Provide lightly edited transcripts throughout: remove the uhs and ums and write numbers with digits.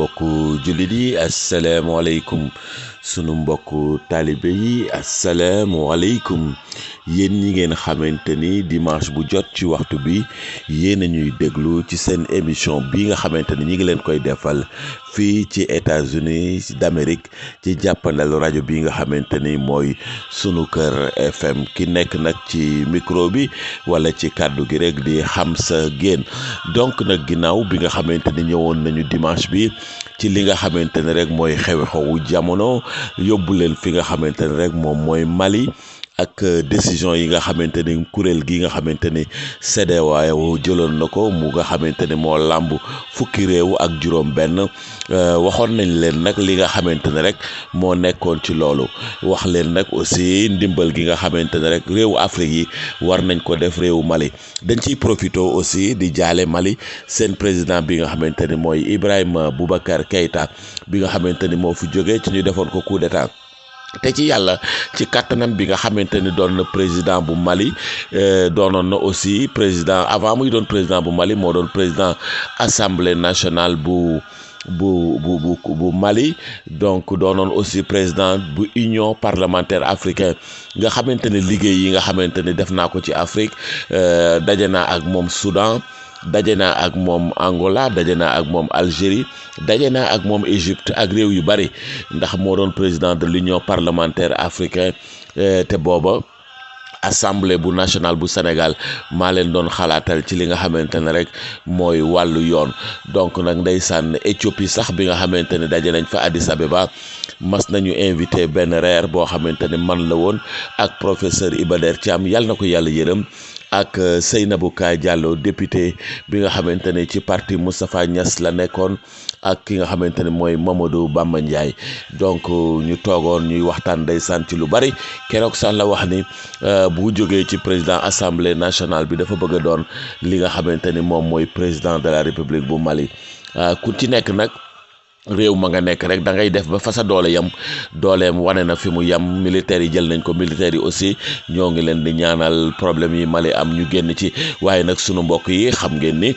mbokku jullit yi asalaamaaleykum sunu mbokku taalibe yi asalaamaaleykum yéen ñi ngeen xamante ni dimanche bu jot ci waxtu bi yéen a ñuy déglu ci seen émission bi nga xamante ni ñi ngi leen koy defal fii ci États-Unis d'Amérique ci jàppandal rajo bi nga xamante ni mooy sunu kër FM ki nekk nag ci micro bi wala ci kàddu gi rek di Hamza Guène donc nag ginnaaw bi nga xamante ni ñëwoon nañu dimanche bi ci li nga xamante ne rek mooy xew-xewu jamono yóbbu leen fi nga xamante ne rek moom mooy Mali ak décision yi nga xamante ni kuréel gi nga xamante ni CEDEAO jëloon na ko mu nga xamante ni moo làmb fukki réew ak juróom-benn waxoon nañ leen nag li nga xamante ne rek moo nekkoon ci loolu wax leen nag aussi ndimbal gi nga xamante ne rek réewu Afrique yi war nañ ko def réewu Mali dañ ciy profité aussi di jaale Mali seen président bi nga xamante ni mooy Ibrahima Boubacar Keïta bi nga xamante ni moo fi jógee ci ñu defoon ko coup d'état te ci yàlla ci kattanam bi nga xamante ni doon na président bu Mali doonoon na aussi président avant muy doon président bu Mali moo doon président assemblée nationale bu Mali donc doonoon aussi président bu union parlementaire africaine nga xamante ni liggéey yi nga xamante ni def naa ko ci Afrique daje naa ak moom Soudan daje naa ak moom Angola daje naa ak moom Algérie daje naa ak moom Égypte ak réew yu bari ndax moo doon président de l'union parlementaire africaine te booba assemblée bu nationale bu Sénégal maa leen doon xalaatal ci li nga xamante ne rek mooy wàllu yoon donc nag ndeysaan Éthiopie sax bi nga xamante ne daje nañ fa Addis Abeba mas nañu invité benn reer boo xamante ne man la woon ak professeur Iba Der Thiam yàlla na ko yàlla yërëm ak Seynabou Ka Diallo député bi nga xamante ne ci parti Moustapha Niass la nekkoon ak ki nga xamante ne mooy Mamadou Bamba Ndiaye donc ñu toogoon ñuy waxtaan ndeysaan ci lu bari keroog sax la wax ni bu jógee ci président assemblée nationale bi dafa bëgg a doon li nga xamante ni moom mooy président de la république bu Mali ku ci nekk nag réew ma nga nekk rek da ngay def ba fa sa doole yam dooleem wane na fi mu yam militaires yi jël nañ ko militaires yi aussi ñoo ngi leen di ñaanal problème yi Mali am ñu génn ci waaye nag sunu mbokk yi xam ngeen ni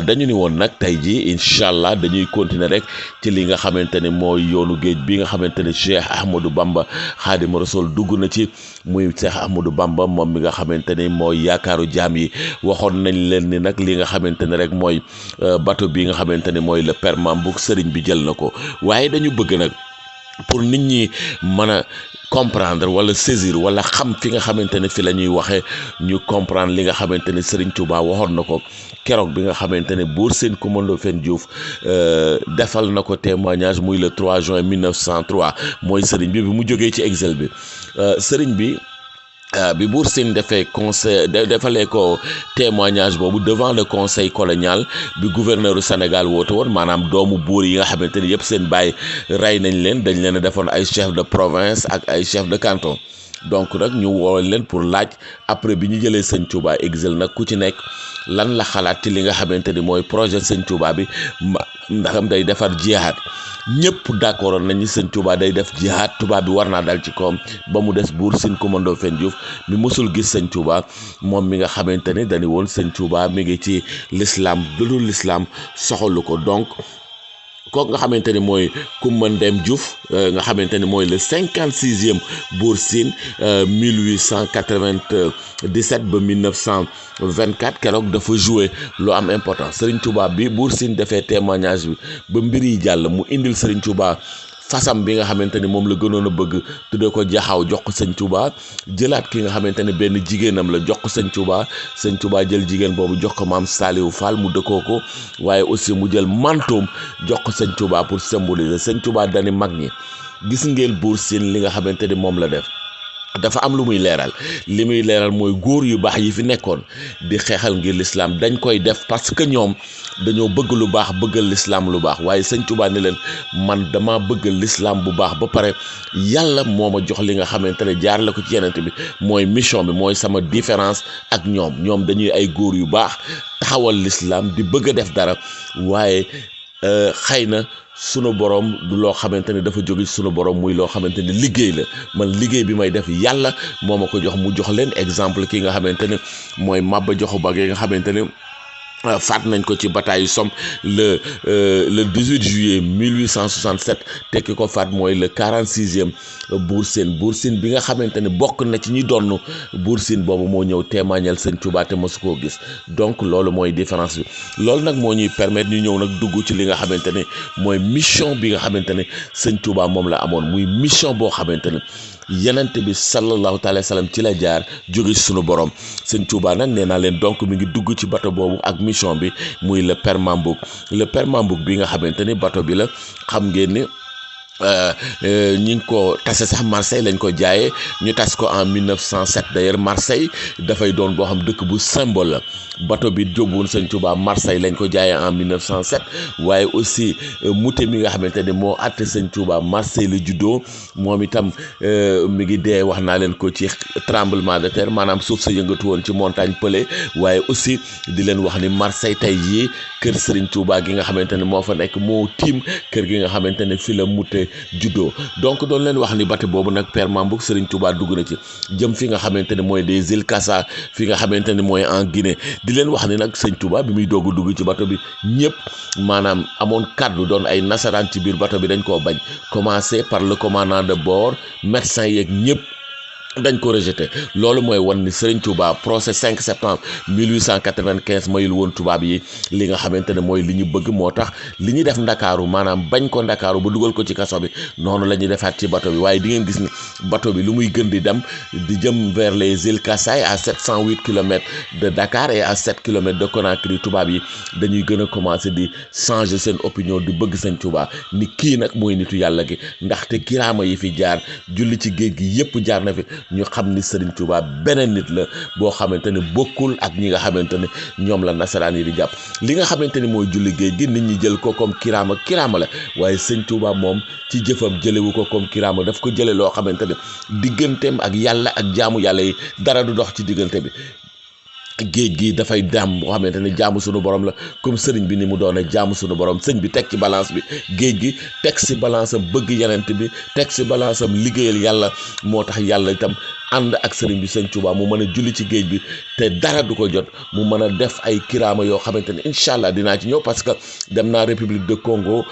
dañu ni woon nag tey ji incha allah dañuy continuer rek ci li nga xamante ne mooy yoonu géej bi nga xamante ne Cheikh Ahmadou Bamba Xaadimu Rasuul dugg na ci muy Cheikh Ahmadou Bamba moom mi nga xamante ni mooy yaakaaru jaam yi waxoon nañ leen ni nag li nga xamante ne rek mooy bateau bi nga xamante ne mooy le Père Mambouk sëriñ bi jël na ko waaye dañu bëgg nag pour nit ñi mën a comprendre wala saisir wala xam fi nga xamante ne fi la ñuy waxee ñu comprendre li nga xamante ne Serigne Touba waxoon na ko keroog bi nga xamante ne Buur Sine Coumba Ndoffène Diouf defal na ko témoignage muy le 3 juin 1903 mooy Serigne bi mu jógee ci exil bi Serigne bi bi Buur Sine defalee ko témoignage boobu devant le conseil colonial bi gouverneur du Sénégal woote woon maanaam doomu buur yi nga xamante ni yëpp seen baay rey nañ leen dañ leen a defoon ay chef de province ak ay chef de canton donc nag ñu woo leen pour laaj après bi ñu jëlee sëñ Touba exil nag ku ci nekk lan la xalaat ci li nga xamante ni mooy projet sëñ Touba bi ndaxam day defar jihaad ñëpp d'accord nañ ni sëñ Touba day def jihaad Touba bi war naa dal ci koom ba mu des Buur Sine Coumba Ndoffène Diouf mi mosul gis sëñ Touba moom mi nga xamante ni dañu woon sëñ Touba mi ngi ci l'islam dudul l'islam soxalu ko donc kooku nga xamante ni mooy Coumba Ndem Diouf nga xamante ni mooy le 56e Buur Sine 1897 ba 1924 keroog dafa joué lu am importance Serigne Touba bi Buur Sine defee témoignage bi ba mbir yi jàll mu indil Serigne Touba fasam bi nga xamante ni moom la gënoon a bëgg tuddee ko jaxaaw jox ko sëñ Touba jëlaat ki nga xamante ne benn jigéenam la jox ko sëñ Touba jël jigéen boobu jox ko maam Saliou Fall mu dëkkoo ko waaye aussi mu jël mantoom jox ko sëñ Touba pour symboliser sëñ Touba dani mag ñi gis ngeen Buur Sine li nga xamante ni moom la def dafa am lu muy leeral li muy leeral mooy góor yu baax yi fi nekkoon di xeexal ngir l'islam dañ koy def parce que ñoom dañoo bëgg lu baax bëggal l'islam lu baax waaye sëñ Touba ni leen man dama bëggal l'islam bu baax ba pare yàlla moo ma jox li nga xamante ne jaar la ko ci yenente bi mooy mission bi mooy sama différence ak ñoom dañuy ay góor yu baax taxawal l'islam di bëgg a def dara waaye xëy na sunu borom du loo xamante ne dafa jóge sunu borom muy loo xamante ne liggéey la man liggéey bi may def yàlla moo ma ko jox mu jox leen exemple ki nga xamante ne mooy Maba Jaxu Ba nga xamante ne faat nañ ko ci bataille Somme le 18 juillet 1867 te ki ko faat mooy le 46e Buur Sine bi nga xamante ne bokk na ci ñi donn Buur Sine boobu moo ñëw témoignal Sëñ Tuubaa te mosu koo gis donc loolu mooy différence bi loolu nag moo ñuy permettre ñu ñëw nag dugg ci li nga xamante ne mooy mission bi nga xamante ne Sëñ Tuubaa moom la amoon muy mission boo xamante ne yenente bi sallallahu taala sallam ci la jaar jóge ci sunu borom Sëñ Tuubaa nag nee naa leen donc mi ngi dugg ci bato boobu ak mission bi muy le Pernambouc bi nga xamante ni bato bi la xam ngeen ni ñi ngi ko tase sax Marseille lañ ko jaayee ñu tas ko en 1907 d'ailleurs Marseille dafay doon boo xam dëkk bu symbole la bato bi jógwoon Sëñ Tuubaa Marseille lañ ko jaayee en 1907 waaye aussi Mouté mi nga xamante ne moo àtte Sëñ Tuubaa Marseille la juddoo moom itam mi ngi dee wax naa leen ko ci tremblement de terre maanaam suuf sa yëngatu woon ci montagne Pelée waaye aussi di leen wax ni Marseille tey jii kër Sëriñ Tuubaa gi nga xamante ne moo fa nekk moo tiim kër gi nga xamante ne fi la Mouté juddoo donc doon leen wax ni bato boobu nag Pernambouc Sëriñ Tuubaa dugg na ci jëm fi nga xamante ne mooy des îles Cassa fi nga xamante ne mooy en Guinée di leen wax ni nag Sëñ Tuubaa bi muy dugg ci bato bi ñëpp maanaam amoon kàddu doon ay nasaraan ci biir bato bi dañ koo bañ commencé par le commandant de bord médecin yeeg ñëpp dañ ko rejeté loolu mooy wan ni Serigne Touba procès 5 septembre 1895 mayul woon tubaab yi li nga xamante ne mooy li ñu bëgg moo tax li ñu def ndakaaru maanaam bañ ko ndakaaru ba dugal ko ci kaso bi noonu la ñuy defaat ci bato bi waaye di ngeen gis ni bato bi lu muy gën di dem di jëm vers les îles Kassay à 708 kilomètres de Dakar et à 7 kilomètres de Conakry tubaab yi dañuy gën a commencé di changer seen opinion di bëgg Serigne Touba ni kii nag mooy nitu yàlla gi ndaxte kiraama yi fi jaar julli ci géej gi yépp jaar na fi ñu xam ni Serigne Touba beneen nit la boo xamante ne bokkul ak ñi nga xamante ne ñoom la nasaraan yi di jàpp li nga xamante ni mooy julli géej gi nit ñi jël ko comme kiraama la waaye Serigne Touba moom ci jëfam jëlewu ko comme kiraama daf ko jële loo xamante ne digganteem ak yàlla ak jaamu yàlla yi dara du dox ci diggante bi géej gi dafay daam boo xamante ne jaamu sunu borom la comme sëriñ bi ni mu doon jaamu sunu borom sëñ bi teg ci balance bi géej gi teg ci balance am bëgg yenent bi teg ci balance am liggéeyal yàlla moo tax yàlla itam ànd ak sëriñ bi Sëñ Tuubaa mu mën a julli ci géej bi te dara du ko jot mu mën a def ay kiraama yoo xamante ne incha allah dinaa ci ñëw parce que dem naa République de Congo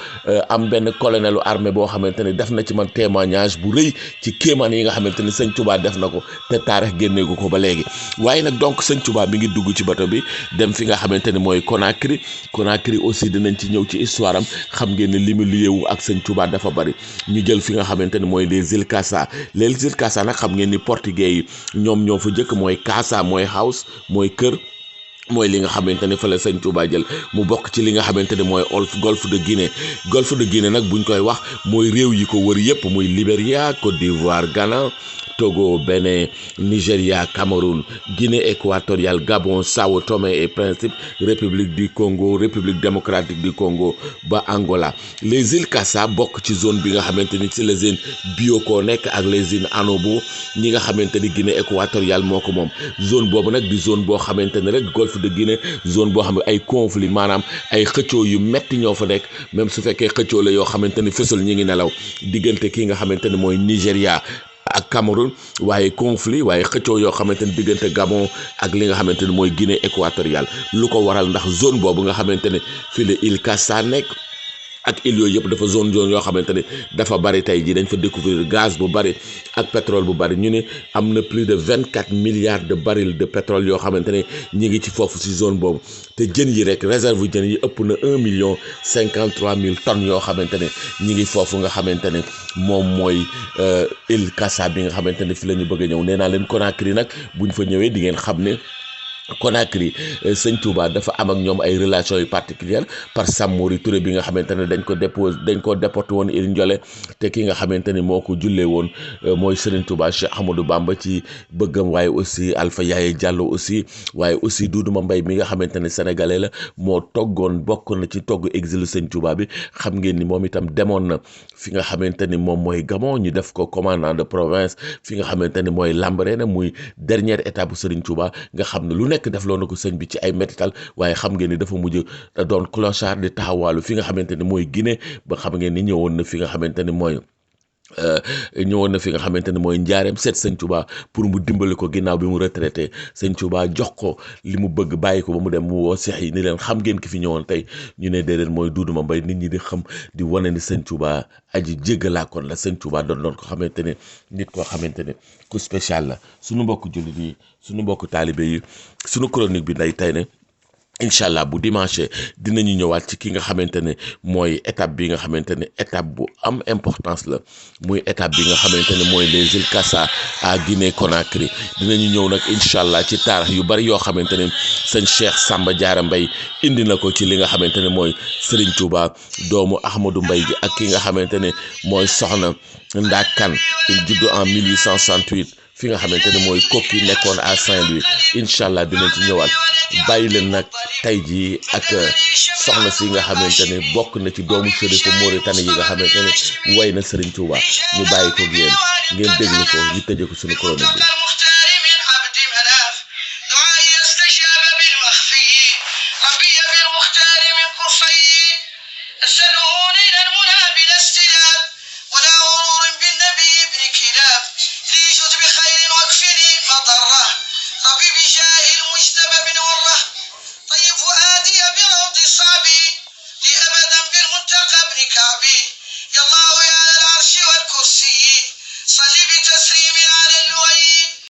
am benn colonelu armée boo xamante ne def na ci man témoignage bu rëy ci kéemaan yi nga xamante ne Sëñ Tuubaa def na ko te taarix génneegu ko ba léegi waaye nag donc Sëñ Tuubaa mi ngi dugg ci bato bi dem fi nga xamante ne mooy Conakry aussi dinañ ci ñëw ci histoire am xam ngeen ne li mu liyeewu ak Sëñ Tuubaa dafa bari ñu jël fi nga xamante ne mooy les îles Cassa nag xam ngeen ni portugais yi ñoom ñoo fa jëkk mooy Casa mooy house mooy kër mooy li nga xamante ne fa la Sëñ Tuubaa jël mu bokk ci li nga xamante ne mooy golfe de Guinée nag buñ koy wax mooy réew yi ko wër yëpp muy Libéria Côte d'Ivoire Ghana Togo Bénin Nigéria Cameroun Guinée équatoriale Gabon Sao Tomé et Principe République du Congo République démocratique du Congo ba Angola les îles Cassa bokk ci zone bi nga xamante ni ci les îles Bioko nekk ak les îles Anobo ñi nga xamante ni Guinée équatoriale moo ko moom zone boobu nag di zone boo xamante ne rek golfe de Guinée zone boo xam ne ay conflit maanaam ay xëccoo yu metti ñoo fa nekk même su fekkee xëccoo la yoo xamante ni fësul ñi ngi nelaw diggante ki nga xamante ne mooy Nigéria ak Cameroun waaye conflit waaye xëccoo yoo xamante ne diggante Gabon ak li nga xamante ne mooy Guinée équatoriale lu ko waral ndax zone boobu nga xamante ne fii la île Cassa nekk ak îles yooyu yëpp dafa zone yoo xamante ne dafa bari tey jii dañ fa découvrir gaz bu bari ak pétrole bu bari ñu ne am na plus de 24 milliards de barils de pétrole yoo xamante ne ñi ngi ci foofu ci zone boobu te jën yi rek réserve jën yi ëpp na 1,53 tonnes yoo xamante ne ñi ngi foofu nga xamante ne moom mooy île Cassa bi nga xamante ne fi la ñu bëgg a ñëw nee naa leen Conakry nag buñ fa ñëwee di ngeen xam ne Conakry Sëñ Touba dafa am ak ñoom ay relations yu particulières par Samori Touré bi nga xamante ne dañ ko déporté woon Île Ndiolé te ki nga xamante ni moo ko jullee woon mooy Serigne Touba Cheikh Ahmadou Bamba ci bëggam waaye aussi Alpha Yaye Diallo aussi waaye aussi Doudou Mbaye mi nga xamante ne sénégalais la moo toggoon bokk na ci togg exilu Sëñ Touba bi xam ngeen ni moom itam demoon na fi nga xamante ni moom mooy Gabon ñu def ko commandant de province fi nga xamante ni mooy Lambaréné muy dernière étape bu Serigne Touba nga xam ne lu nekk def loo na ko sëñ bi ci ay métital waaye xam ngeen ni dafa mujj doon clochard di taxawaalu fi nga xamante ni mooy Guinée ba xam ngeen ni ñëwoon na fi nga xamante ni mooy ñëwoon na fi nga xamante ne mooy njaareem seet sëñ Touba pour mu dimbali ko ginnaaw bi mu retraité sëñ Touba jox ko li mu bëgg bàyyi ko ba mu dem mu woo seex yi ni leen xam ngeen ki fi ñëwoon tey ñu ne déedéet mooy Duudu Mambay nit ñi di xam di wane ni sëñ Touba aji jéggalaa kon la sëñ Touba doon ko xamante ne nit koo xamante ne ku spécial la suñu mbokk jullit yi suñu mbokk taalibe yi suñu chronique bi nday tey ne incha allah bu dimanche dinañu ñëwaat ci ki nga xamante ne mooy étape bi nga xamante ne étape bu am importance la muy étape bi nga xamante ne mooy les îles Cassa à Guinée Conakry dinañu ñëw nag incha allah ci taarix yu bari yoo xamante ne sëñ Cheikh Samba Diarra Mbaye indi na ko ci li nga xamante ne mooy Serigne Touba doomu Ahmadou Mbaye ji ak ki nga xamante ne mooy soxna Ndaa Kane juddu en 1868 fi nga xamante ne mooy kokki nekkoon à Saint-Louis incha allah dinañ ci ñëwaat bàyyi leen nag tey jii ak soxna si nga xamante ne bokk na ci doomu Chérif Mauritanie yi nga xamante ne way na Serigne Touba ñu bàyyi ko ak yéen ngeen déglu ko ñu tëjee ko suñu chronique bi.